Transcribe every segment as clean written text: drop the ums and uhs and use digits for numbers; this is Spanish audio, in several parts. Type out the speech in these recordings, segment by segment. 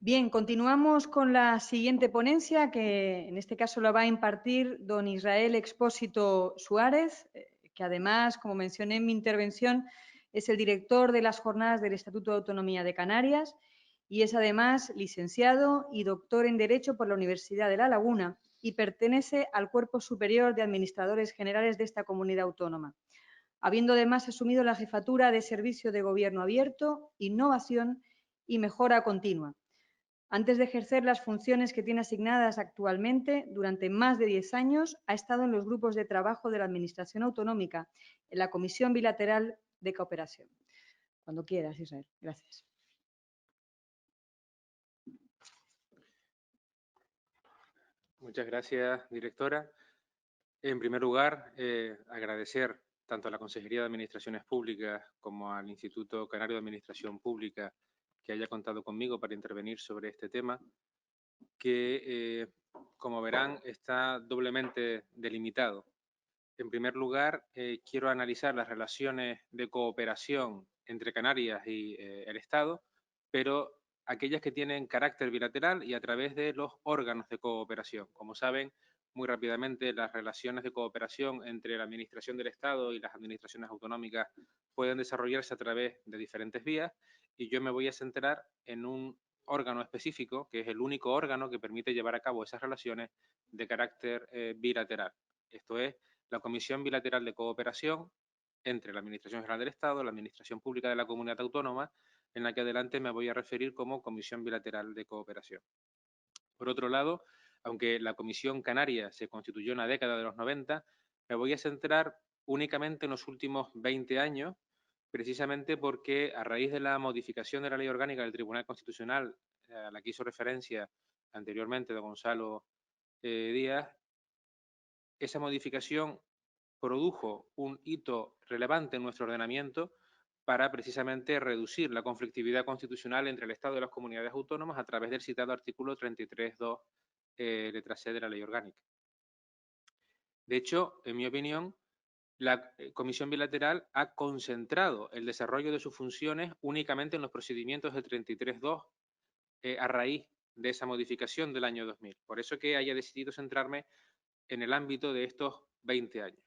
Bien, continuamos con la siguiente ponencia, que en este caso la va a impartir don Israel Expósito Suárez, que además, como mencioné en mi intervención, es el director de las jornadas del Estatuto de Autonomía de Canarias y es además licenciado y doctor en Derecho por la Universidad de La Laguna y pertenece al Cuerpo Superior de Administradores Generales de esta comunidad autónoma, habiendo además asumido la jefatura de Servicio de Gobierno Abierto, Innovación y Mejora Continua. Antes de ejercer las funciones que tiene asignadas actualmente, durante más de 10 años ha estado en los grupos de trabajo de la Administración Autonómica, en la Comisión Bilateral de Cooperación. Cuando quieras, Israel. Gracias. Muchas gracias, directora. En primer lugar, agradecer tanto a la Consejería de Administraciones Públicas como al Instituto Canario de Administración Pública que haya contado conmigo para intervenir sobre este tema, que, como verán, está doblemente delimitado. En primer lugar, quiero analizar las relaciones de cooperación entre Canarias y el Estado, pero aquellas que tienen carácter bilateral y a través de los órganos de cooperación. Como saben, muy rápidamente las relaciones de cooperación entre la Administración del Estado y las administraciones autonómicas pueden desarrollarse a través de diferentes vías y yo me voy a centrar en un órgano específico, que es el único órgano que permite llevar a cabo esas relaciones de carácter bilateral. Esto es la Comisión Bilateral de Cooperación entre la Administración General del Estado, la Administración Pública de la Comunidad Autónoma, en la que adelante me voy a referir como Comisión Bilateral de Cooperación. Por otro lado, aunque la Comisión Canaria se constituyó en la década de los 90, me voy a centrar únicamente en los últimos 20 años, precisamente porque a raíz de la modificación de la Ley Orgánica del Tribunal Constitucional, a la que hizo referencia anteriormente don Gonzalo Díaz, esa modificación produjo un hito relevante en nuestro ordenamiento para precisamente reducir la conflictividad constitucional entre el Estado y las comunidades autónomas a través del citado artículo 33.2, letra C de la Ley Orgánica. De hecho, en mi opinión, la Comisión Bilateral ha concentrado el desarrollo de sus funciones únicamente en los procedimientos del 33.2 a raíz de esa modificación del año 2000. Por eso que haya decidido centrarme en el ámbito de estos 20 años.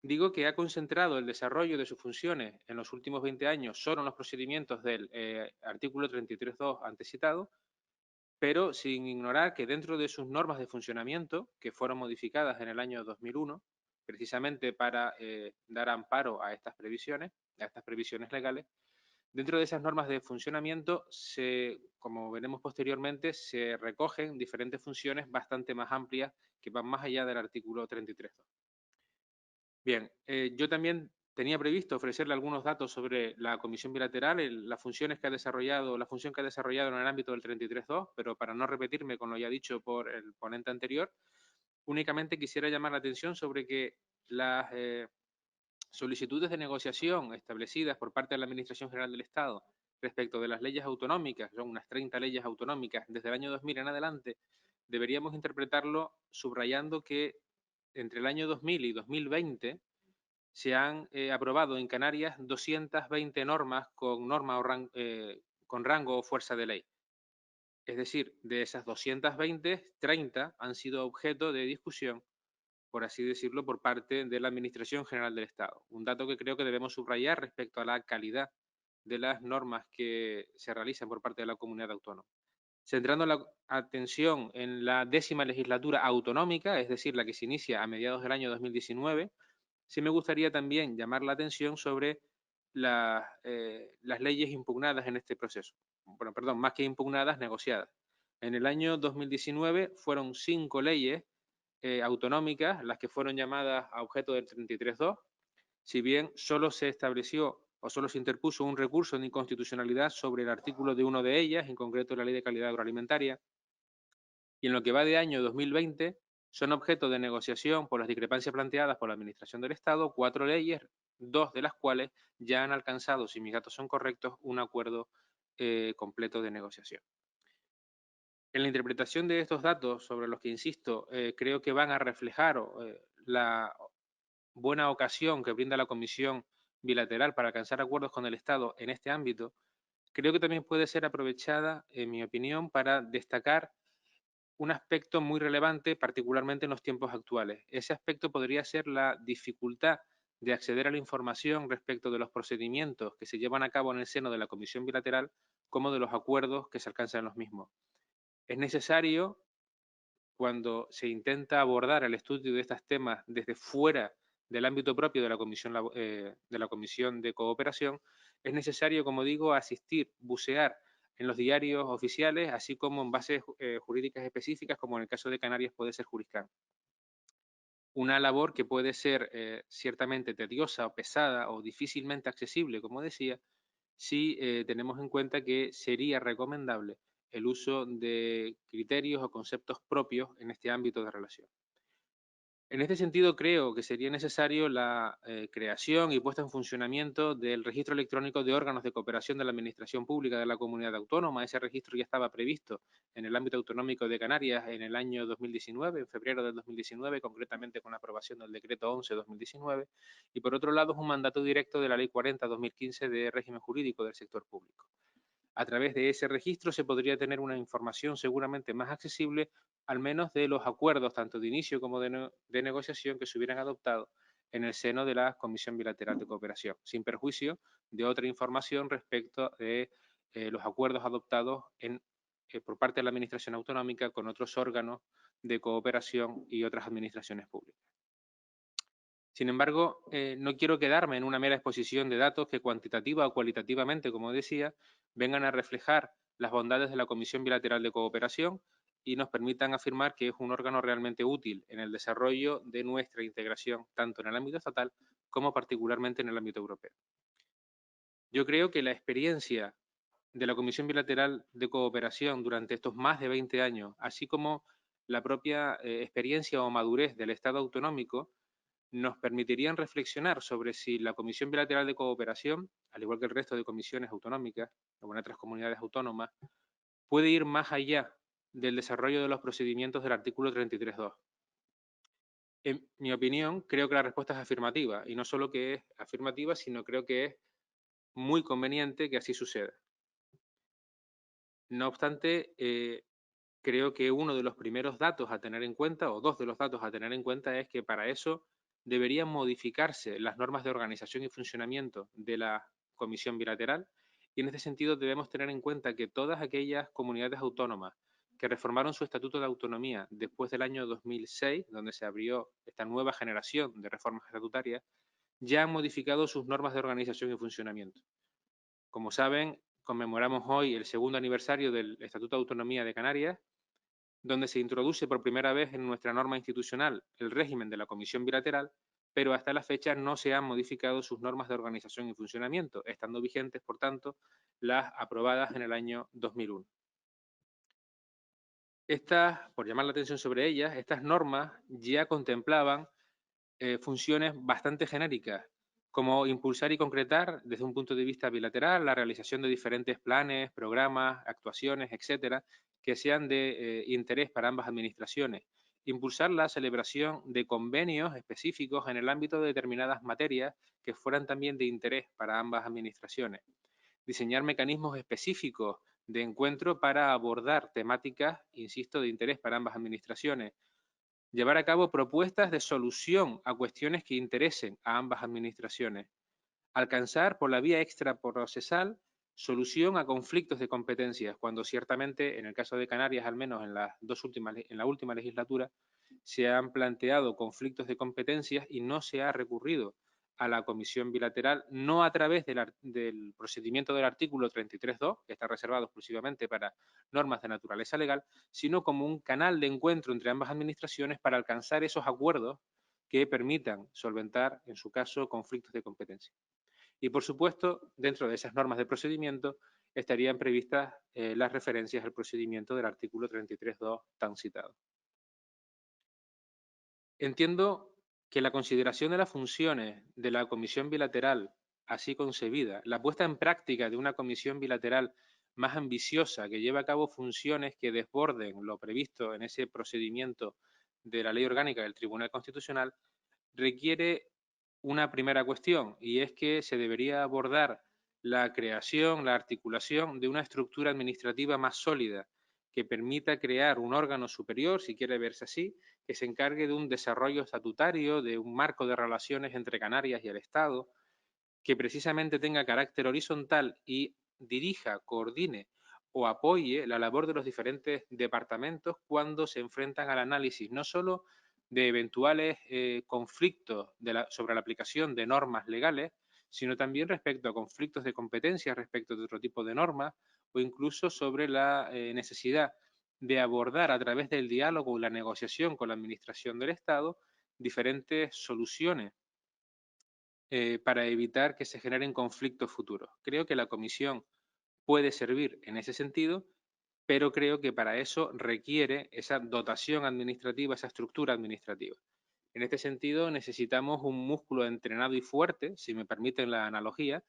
Digo que ha concentrado el desarrollo de sus funciones en los últimos 20 años solo en los procedimientos del artículo 33.2 antes citado, pero sin ignorar que dentro de sus normas de funcionamiento, que fueron modificadas en el año 2001, precisamente para dar amparo a estas previsiones legales, dentro de esas normas de funcionamiento, como veremos posteriormente, se recogen diferentes funciones bastante más amplias que van más allá del artículo 33.2. Bien, yo también tenía previsto ofrecerle algunos datos sobre la Comisión Bilateral, la función que ha desarrollado en el ámbito del 33.2, pero para no repetirme con lo ya dicho por el ponente anterior, únicamente quisiera llamar la atención sobre que las solicitudes de negociación establecidas por parte de la Administración General del Estado respecto de las leyes autonómicas, son unas 30 leyes autonómicas desde el año 2000 en adelante, deberíamos interpretarlo subrayando que entre el año 2000 y 2020 se han aprobado en Canarias 220 normas con rango o fuerza de ley. Es decir, de esas 220, 30 han sido objeto de discusión, por así decirlo, por parte de la Administración General del Estado. Un dato que creo que debemos subrayar respecto a la calidad de las normas que se realizan por parte de la comunidad autónoma. Centrando la atención en la 10ª legislatura autonómica, es decir, la que se inicia a mediados del año 2019, sí me gustaría también llamar la atención sobre las leyes impugnadas en este proceso. Bueno, perdón, más que impugnadas, negociadas. En el año 2019 fueron 5 leyes autonómicas las que fueron llamadas a objeto del 33.2, si bien solo se estableció o solo se interpuso un recurso de inconstitucionalidad sobre el artículo de una de ellas, en concreto la Ley de Calidad Agroalimentaria, y en lo que va de año 2020 son objeto de negociación por las discrepancias planteadas por la Administración del Estado 4 leyes, 2 de las cuales ya han alcanzado, si mis datos son correctos, un acuerdo completo de negociación. En la interpretación de estos datos, sobre los que insisto, creo que van a reflejar la buena ocasión que brinda la Comisión Bilateral para alcanzar acuerdos con el Estado en este ámbito, creo que también puede ser aprovechada, en mi opinión, para destacar un aspecto muy relevante, particularmente en los tiempos actuales. Ese aspecto podría ser la dificultad de acceder a la información respecto de los procedimientos que se llevan a cabo en el seno de la Comisión Bilateral, como de los acuerdos que se alcanzan en los mismos. Es necesario, cuando se intenta abordar el estudio de estos temas desde fuera del ámbito propio de la Comisión de Cooperación, es necesario, como digo, asistir, bucear en los diarios oficiales, así como en bases jurídicas específicas, como en el caso de Canarias puede ser Juriscan. Una labor que puede ser ciertamente tediosa o pesada o difícilmente accesible, como decía, si tenemos en cuenta que sería recomendable el uso de criterios o conceptos propios en este ámbito de relación. En este sentido, creo que sería necesario la creación y puesta en funcionamiento del registro electrónico de órganos de cooperación de la Administración Pública de la Comunidad Autónoma. Ese registro ya estaba previsto en el ámbito autonómico de Canarias en el año 2019, en febrero del 2019, concretamente con la aprobación del decreto 11/2019. Y por otro lado, es un mandato directo de la Ley 40/2015 de régimen jurídico del sector público. A través de ese registro se podría tener una información seguramente más accesible, al menos de los acuerdos, tanto de inicio como de negociación, que se hubieran adoptado en el seno de la Comisión Bilateral de Cooperación, sin perjuicio de otra información respecto de los acuerdos adoptados por parte de la Administración Autonómica con otros órganos de cooperación y otras administraciones públicas. Sin embargo, no quiero quedarme en una mera exposición de datos que cuantitativa o cualitativamente, como decía, vengan a reflejar las bondades de la Comisión Bilateral de Cooperación y nos permitan afirmar que es un órgano realmente útil en el desarrollo de nuestra integración, tanto en el ámbito estatal como particularmente en el ámbito europeo. Yo creo que la experiencia de la Comisión Bilateral de Cooperación durante estos más de 20 años, así como la propia experiencia o madurez del Estado autonómico, nos permitirían reflexionar sobre si la Comisión Bilateral de Cooperación, al igual que el resto de comisiones autonómicas o en otras comunidades autónomas, puede ir más allá del desarrollo de los procedimientos del artículo 33.2. En mi opinión, creo que la respuesta es afirmativa, y no solo que es afirmativa, sino creo que es muy conveniente que así suceda. No obstante, creo que uno de los primeros datos a tener en cuenta, o dos de los datos a tener en cuenta, es que para eso deberían modificarse las normas de organización y funcionamiento de la Comisión Bilateral, y en este sentido debemos tener en cuenta que todas aquellas comunidades autónomas que reformaron su Estatuto de Autonomía después del año 2006, donde se abrió esta nueva generación de reformas estatutarias, ya han modificado sus normas de organización y funcionamiento. Como saben, conmemoramos hoy el segundo aniversario del Estatuto de Autonomía de Canarias, donde se introduce por primera vez en nuestra norma institucional el régimen de la Comisión Bilateral, pero hasta la fecha no se han modificado sus normas de organización y funcionamiento, estando vigentes, por tanto, las aprobadas en el año 2001. Por llamar la atención sobre ellas, estas normas ya contemplaban funciones bastante genéricas, como impulsar y concretar desde un punto de vista bilateral la realización de diferentes planes, programas, actuaciones, etcétera, que sean de interés para ambas administraciones. Impulsar la celebración de convenios específicos en el ámbito de determinadas materias que fueran también de interés para ambas administraciones. Diseñar mecanismos específicos de encuentro para abordar temáticas, insisto, de interés para ambas administraciones. Llevar a cabo propuestas de solución a cuestiones que interesen a ambas administraciones. Alcanzar por la vía extraprocesal solución a conflictos de competencias, cuando ciertamente, en el caso de Canarias, al menos en la última legislatura, se han planteado conflictos de competencias y no se ha recurrido a la Comisión Bilateral, no a través del procedimiento del artículo 33.2, que está reservado exclusivamente para normas de naturaleza legal, sino como un canal de encuentro entre ambas administraciones para alcanzar esos acuerdos que permitan solventar, en su caso, conflictos de competencia. Y, por supuesto, dentro de esas normas de procedimiento estarían previstas las referencias al procedimiento del artículo 33.2 tan citado. Entiendo que la consideración de las funciones de la Comisión Bilateral así concebida, la puesta en práctica de una Comisión Bilateral más ambiciosa que lleve a cabo funciones que desborden lo previsto en ese procedimiento de la Ley Orgánica del Tribunal Constitucional, requiere una primera cuestión, y es que se debería abordar la creación, la articulación de una estructura administrativa más sólida que permita crear un órgano superior, si quiere verse así, que se encargue de un desarrollo estatutario, de un marco de relaciones entre Canarias y el Estado, que precisamente tenga carácter horizontal y dirija, coordine o apoye la labor de los diferentes departamentos cuando se enfrentan al análisis no solo de eventuales conflictos sobre la aplicación de normas legales, sino también respecto a conflictos de competencia respecto de otro tipo de normas o incluso sobre la necesidad de abordar a través del diálogo y la negociación con la Administración del Estado diferentes soluciones para evitar que se generen conflictos futuros. Creo que la comisión puede servir en ese sentido, pero creo que para eso requiere esa dotación administrativa, esa estructura administrativa. En este sentido, necesitamos un músculo entrenado y fuerte, si me permiten la analogía,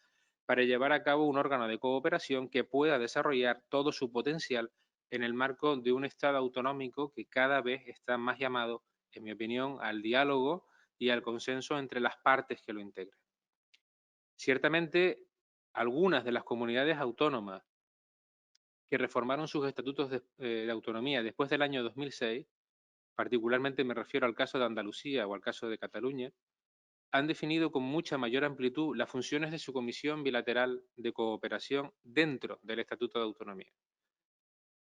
para llevar a cabo un órgano de cooperación que pueda desarrollar todo su potencial en el marco de un Estado autonómico que cada vez está más llamado, en mi opinión, al diálogo y al consenso entre las partes que lo integran. Ciertamente, algunas de las comunidades autónomas que reformaron sus estatutos de autonomía después del año 2006, particularmente me refiero al caso de Andalucía o al caso de Cataluña, han definido con mucha mayor amplitud las funciones de su Comisión Bilateral de Cooperación dentro del Estatuto de Autonomía.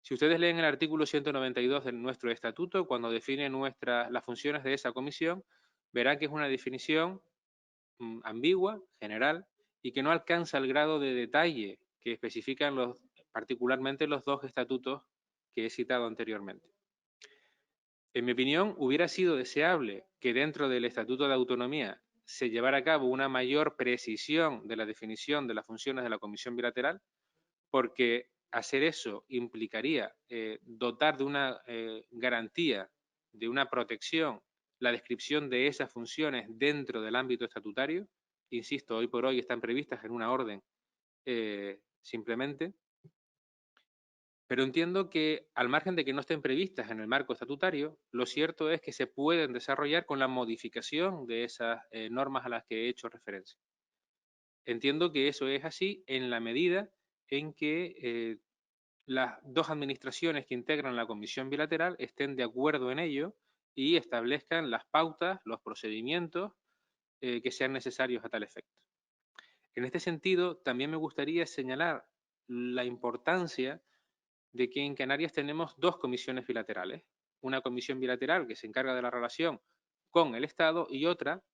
Si ustedes leen el artículo 192 de nuestro estatuto, cuando define las funciones de esa comisión, verán que es una definición ambigua, general, y que no alcanza el grado de detalle que especifican particularmente los dos estatutos que he citado anteriormente. En mi opinión, hubiera sido deseable que dentro del Estatuto de Autonomía se llevara a cabo una mayor precisión de la definición de las funciones de la Comisión Bilateral, porque hacer eso implicaría dotar de una garantía, de una protección, la descripción de esas funciones dentro del ámbito estatutario. Insisto, hoy por hoy están previstas en una orden simplemente, pero entiendo que al margen de que no estén previstas en el marco estatutario, lo cierto es que se pueden desarrollar con la modificación de esas normas a las que he hecho referencia. Entiendo que eso es así en la medida en que las dos administraciones que integran la comisión bilateral estén de acuerdo en ello y establezcan las pautas, los procedimientos que sean necesarios a tal efecto. En este sentido, también me gustaría señalar la importancia de que en Canarias tenemos dos comisiones bilaterales. Una comisión bilateral que se encarga de la relación con el Estado y otra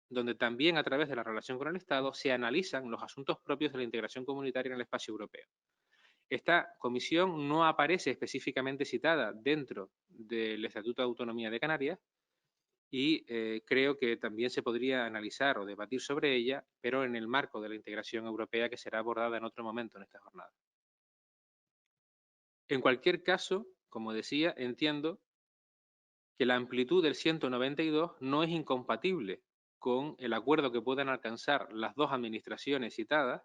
donde también a través de la relación con el Estado se analizan los asuntos propios de la integración comunitaria en el espacio europeo. Esta comisión no aparece específicamente citada dentro del Estatuto de Autonomía de Canarias y creo que también se podría analizar o debatir sobre ella, pero en el marco de la integración europea que será abordada en otro momento en esta jornada. En cualquier caso, como decía, entiendo que la amplitud del 192 no es incompatible con el acuerdo que puedan alcanzar las dos administraciones citadas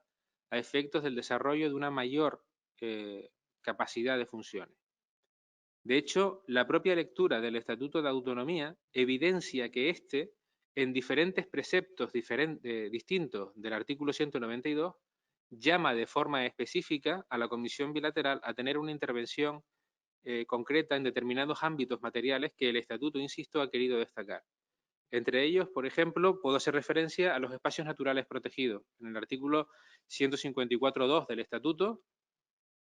a efectos del desarrollo de una mayor capacidad de funciones. De hecho, la propia lectura del Estatuto de Autonomía evidencia que éste, en diferentes preceptos distintos del artículo 192, llama de forma específica a la Comisión Bilateral a tener una intervención concreta en determinados ámbitos materiales que el Estatuto, insisto, ha querido destacar. Entre ellos, por ejemplo, puedo hacer referencia a los espacios naturales protegidos. En el artículo 154.2 del Estatuto,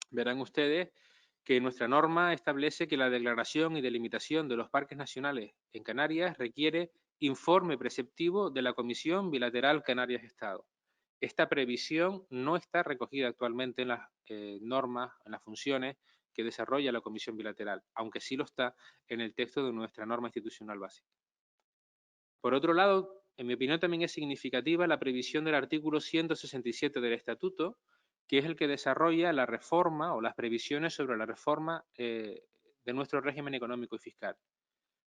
verán ustedes que nuestra norma establece que la declaración y delimitación de los parques nacionales en Canarias requiere informe preceptivo de la Comisión Bilateral Canarias-Estado. Esta previsión no está recogida actualmente en las normas, en las funciones que desarrolla la Comisión Bilateral, aunque sí lo está en el texto de nuestra norma institucional básica. Por otro lado, en mi opinión también es significativa la previsión del artículo 167 del Estatuto, que es el que desarrolla la reforma o las previsiones sobre la reforma de nuestro régimen económico y fiscal.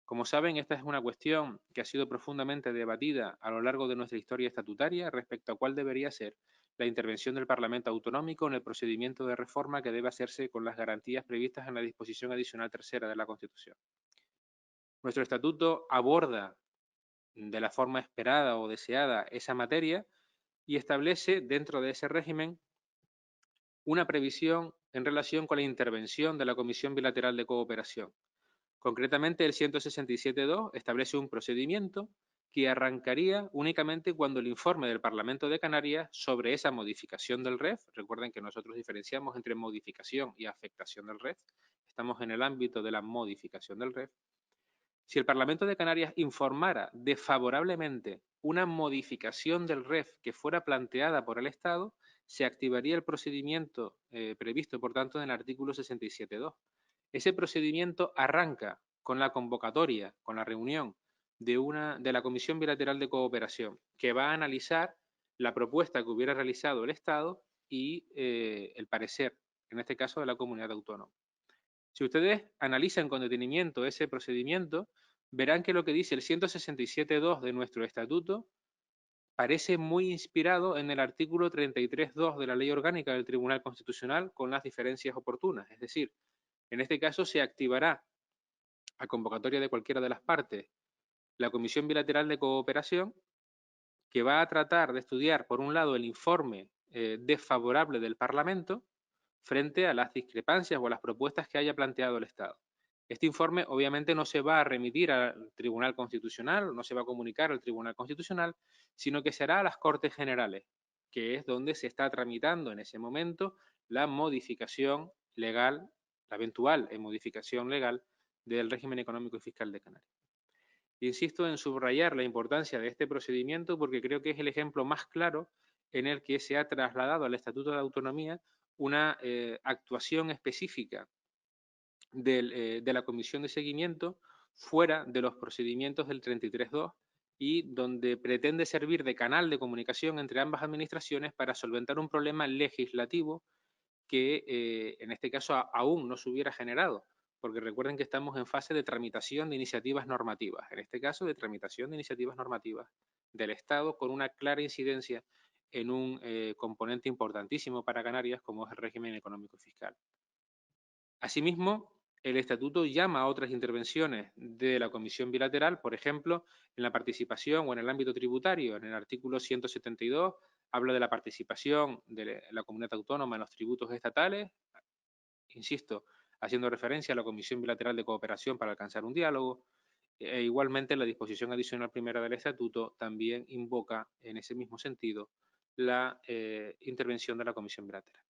Como saben, esta es una cuestión que ha sido profundamente debatida a lo largo de nuestra historia estatutaria respecto a cuál debería ser la intervención del Parlamento autonómico en el procedimiento de reforma que debe hacerse con las garantías previstas en la disposición adicional tercera de la Constitución. Nuestro estatuto aborda de la forma esperada o deseada esa materia y establece dentro de ese régimen una previsión en relación con la intervención de la Comisión Bilateral de Cooperación. Concretamente, el 167.2 establece un procedimiento que arrancaría únicamente cuando el informe del Parlamento de Canarias sobre esa modificación del REF, recuerden que nosotros diferenciamos entre modificación y afectación del REF, estamos en el ámbito de la modificación del REF, si el Parlamento de Canarias informara desfavorablemente una modificación del REF que fuera planteada por el Estado, se activaría el procedimiento previsto, por tanto, en el artículo 67.2. Ese procedimiento arranca con la convocatoria, con la reunión de la Comisión Bilateral de Cooperación, que va a analizar la propuesta que hubiera realizado el Estado y el parecer, en este caso de la comunidad autónoma. Si ustedes analizan con detenimiento ese procedimiento, verán que lo que dice el 167.2 de nuestro estatuto parece muy inspirado en el artículo 33.2 de la Ley Orgánica del Tribunal Constitucional, con las diferencias oportunas. Es decir, en este caso se activará a convocatoria de cualquiera de las partes la Comisión Bilateral de Cooperación, que va a tratar de estudiar, por un lado, el informe desfavorable del Parlamento frente a las discrepancias o a las propuestas que haya planteado el Estado. Este informe obviamente no se va a remitir al Tribunal Constitucional, no se va a comunicar al Tribunal Constitucional, sino que se hará a las Cortes Generales, que es donde se está tramitando en ese momento la modificación legal, la eventual modificación legal del régimen económico y fiscal de Canarias. Insisto en subrayar la importancia de este procedimiento porque creo que es el ejemplo más claro en el que se ha trasladado al Estatuto de Autonomía una actuación específica de la Comisión de Seguimiento fuera de los procedimientos del 33.2 y donde pretende servir de canal de comunicación entre ambas administraciones para solventar un problema legislativo que en este caso aún no se hubiera generado, porque recuerden que estamos en fase de tramitación de iniciativas normativas, en este caso de tramitación de iniciativas normativas del Estado con una clara incidencia en un componente importantísimo para Canarias como es el régimen económico y fiscal. Asimismo, el Estatuto llama a otras intervenciones de la Comisión Bilateral, por ejemplo, en la participación o en el ámbito tributario. En el artículo 172 habla de la participación de la comunidad autónoma en los tributos estatales, insisto, haciendo referencia a la Comisión Bilateral de Cooperación para alcanzar un diálogo. Igualmente, la disposición adicional primera del Estatuto también invoca, en ese mismo sentido, la intervención de la Comisión Bilateral.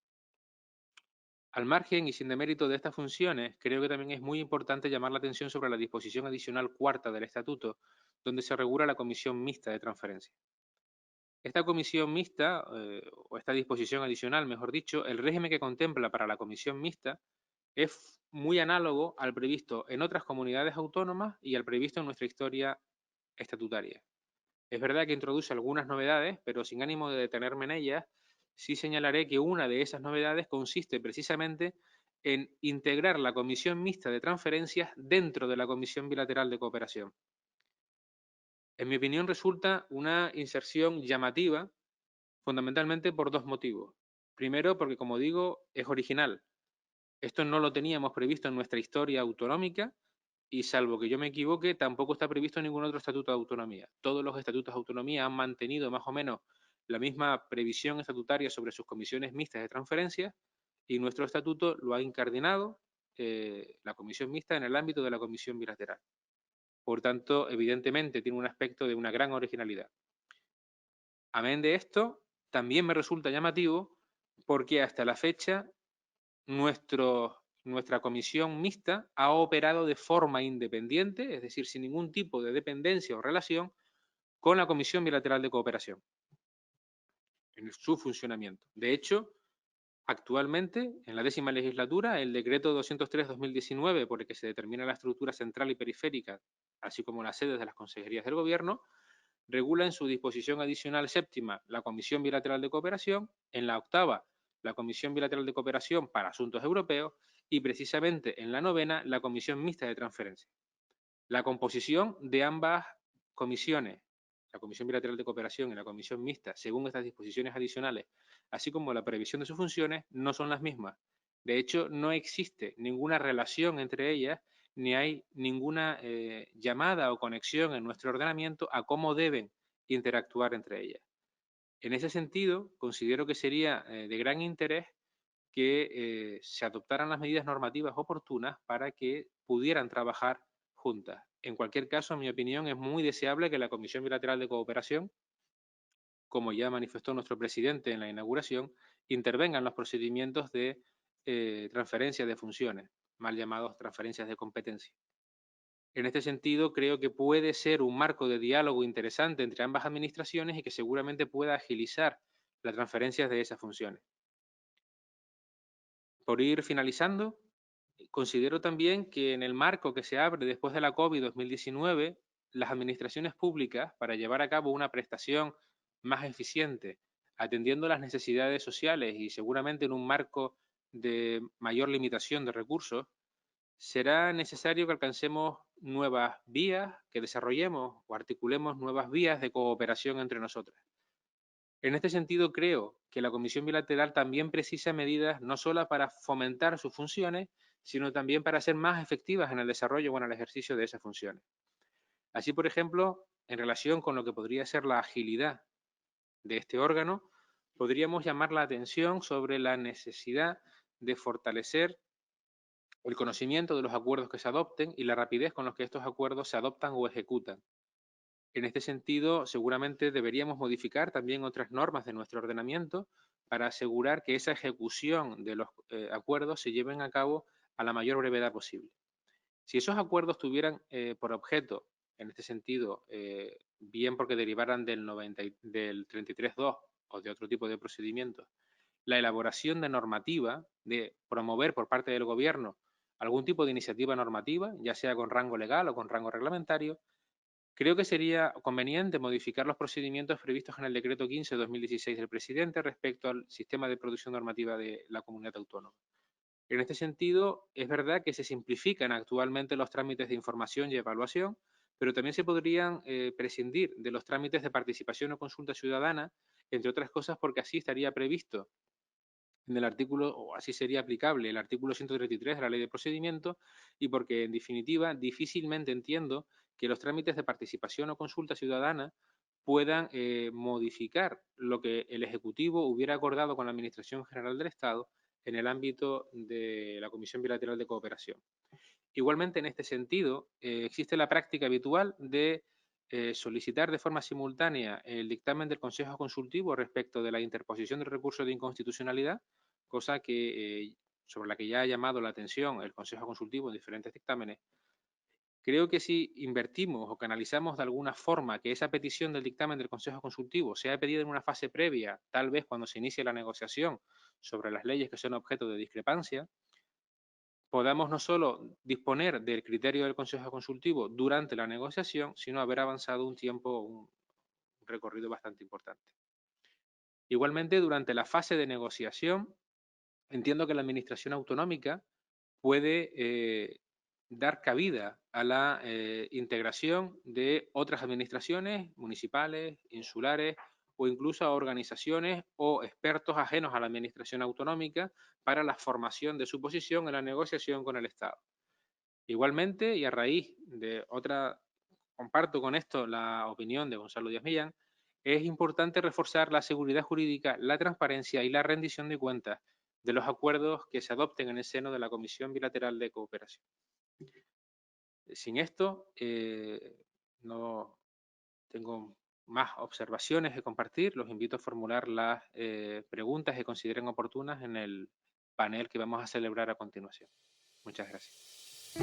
Al margen y sin demérito de estas funciones, creo que también es muy importante llamar la atención sobre la disposición adicional cuarta del Estatuto, donde se regula la comisión mixta de transferencia. Esta comisión mixta, o esta disposición adicional, mejor dicho, el régimen que contempla para la comisión mixta es muy análogo al previsto en otras comunidades autónomas y al previsto en nuestra historia estatutaria. Es verdad que introduce algunas novedades, pero sin ánimo de detenerme en ellas, sí señalaré que una de esas novedades consiste precisamente en integrar la comisión mixta de transferencias dentro de la Comisión Bilateral de Cooperación. En mi opinión resulta una inserción llamativa, fundamentalmente por dos motivos. Primero, porque como digo, es original. Esto no lo teníamos previsto en nuestra historia autonómica y salvo que yo me equivoque, tampoco está previsto en ningún otro estatuto de autonomía. Todos los estatutos de autonomía han mantenido más o menos la misma previsión estatutaria sobre sus comisiones mixtas de transferencias y nuestro estatuto lo ha incardinado la comisión mixta en el ámbito de la comisión bilateral. Por tanto, evidentemente tiene un aspecto de una gran originalidad. Amén de esto, también me resulta llamativo porque hasta la fecha nuestra comisión mixta ha operado de forma independiente, es decir, sin ningún tipo de dependencia o relación con la Comisión Bilateral de Cooperación en su funcionamiento. De hecho, actualmente, en la 10ª legislatura, el decreto 203/2019, por el que se determina la estructura central y periférica, así como las sedes de las consejerías del Gobierno, regula en su disposición adicional séptima la Comisión Bilateral de Cooperación, en la 8ª la Comisión Bilateral de Cooperación para Asuntos Europeos y precisamente en la 9ª la Comisión Mixta de Transferencia. La composición de ambas comisiones, la Comisión Bilateral de Cooperación y la Comisión Mixta, según estas disposiciones adicionales, así como la previsión de sus funciones, no son las mismas. De hecho, no existe ninguna relación entre ellas, ni hay ninguna llamada o conexión en nuestro ordenamiento a cómo deben interactuar entre ellas. En ese sentido, considero que sería de gran interés que se adoptaran las medidas normativas oportunas para que pudieran trabajar juntas. En cualquier caso, en mi opinión, es muy deseable que la Comisión Bilateral de Cooperación, como ya manifestó nuestro presidente en la inauguración, intervenga en los procedimientos de transferencia de funciones, mal llamados transferencias de competencia. En este sentido, creo que puede ser un marco de diálogo interesante entre ambas administraciones y que seguramente pueda agilizar la transferencia de esas funciones. Por ir finalizando, considero también que en el marco que se abre después de la COVID 2019, las administraciones públicas, para llevar a cabo una prestación más eficiente, atendiendo las necesidades sociales y seguramente en un marco de mayor limitación de recursos, será necesario que alcancemos nuevas vías, que desarrollemos o articulemos nuevas vías de cooperación entre nosotras. En este sentido, creo que la Comisión Bilateral también precisa medidas no solo para fomentar sus funciones, sino también para ser más efectivas en el desarrollo o en el ejercicio de esas funciones. Así, por ejemplo, en relación con lo que podría ser la agilidad de este órgano, podríamos llamar la atención sobre la necesidad de fortalecer el conocimiento de los acuerdos que se adopten y la rapidez con los que estos acuerdos se adoptan o ejecutan. En este sentido, seguramente deberíamos modificar también otras normas de nuestro ordenamiento para asegurar que esa ejecución de los acuerdos se lleven a cabo a la mayor brevedad posible. Si esos acuerdos tuvieran por objeto, en este sentido, bien porque derivaran del 33.2 o de otro tipo de procedimientos, la elaboración de normativa, de promover por parte del Gobierno algún tipo de iniciativa normativa, ya sea con rango legal o con rango reglamentario, creo que sería conveniente modificar los procedimientos previstos en el Decreto 15/2016 del Presidente respecto al sistema de producción normativa de la comunidad autónoma. En este sentido, es verdad que se simplifican actualmente los trámites de información y evaluación, pero también se podrían prescindir de los trámites de participación o consulta ciudadana, entre otras cosas porque así estaría previsto en el artículo, o así sería aplicable el artículo 133 de la Ley de Procedimiento, y porque, en definitiva, difícilmente entiendo que los trámites de participación o consulta ciudadana puedan modificar lo que el Ejecutivo hubiera acordado con la Administración General del Estado en el ámbito de la Comisión Bilateral de Cooperación. Igualmente, en este sentido, existe la práctica habitual de solicitar de forma simultánea el dictamen del Consejo Consultivo respecto de la interposición del recurso de inconstitucionalidad, cosa que, sobre la que ya ha llamado la atención el Consejo Consultivo en diferentes dictámenes. Creo que si invertimos o canalizamos de alguna forma que esa petición del dictamen del Consejo Consultivo sea pedida en una fase previa, tal vez cuando se inicie la negociación sobre las leyes que son objeto de discrepancia, podamos no solo disponer del criterio del Consejo Consultivo durante la negociación, sino haber avanzado un tiempo, un recorrido bastante importante. Igualmente, durante la fase de negociación, entiendo que la Administración Autonómica puede dar cabida a la integración de otras administraciones municipales, insulares o incluso a organizaciones o expertos ajenos a la Administración Autonómica para la formación de su posición en la negociación con el Estado. Igualmente, y a raíz de otra, comparto con esto la opinión de Gonzalo Díaz Millán, es importante reforzar la seguridad jurídica, la transparencia y la rendición de cuentas de los acuerdos que se adopten en el seno de la Comisión Bilateral de Cooperación. Sin esto, no tengo más observaciones que compartir. Los invito a formular las preguntas que consideren oportunas en el panel que vamos a celebrar a continuación. Muchas gracias.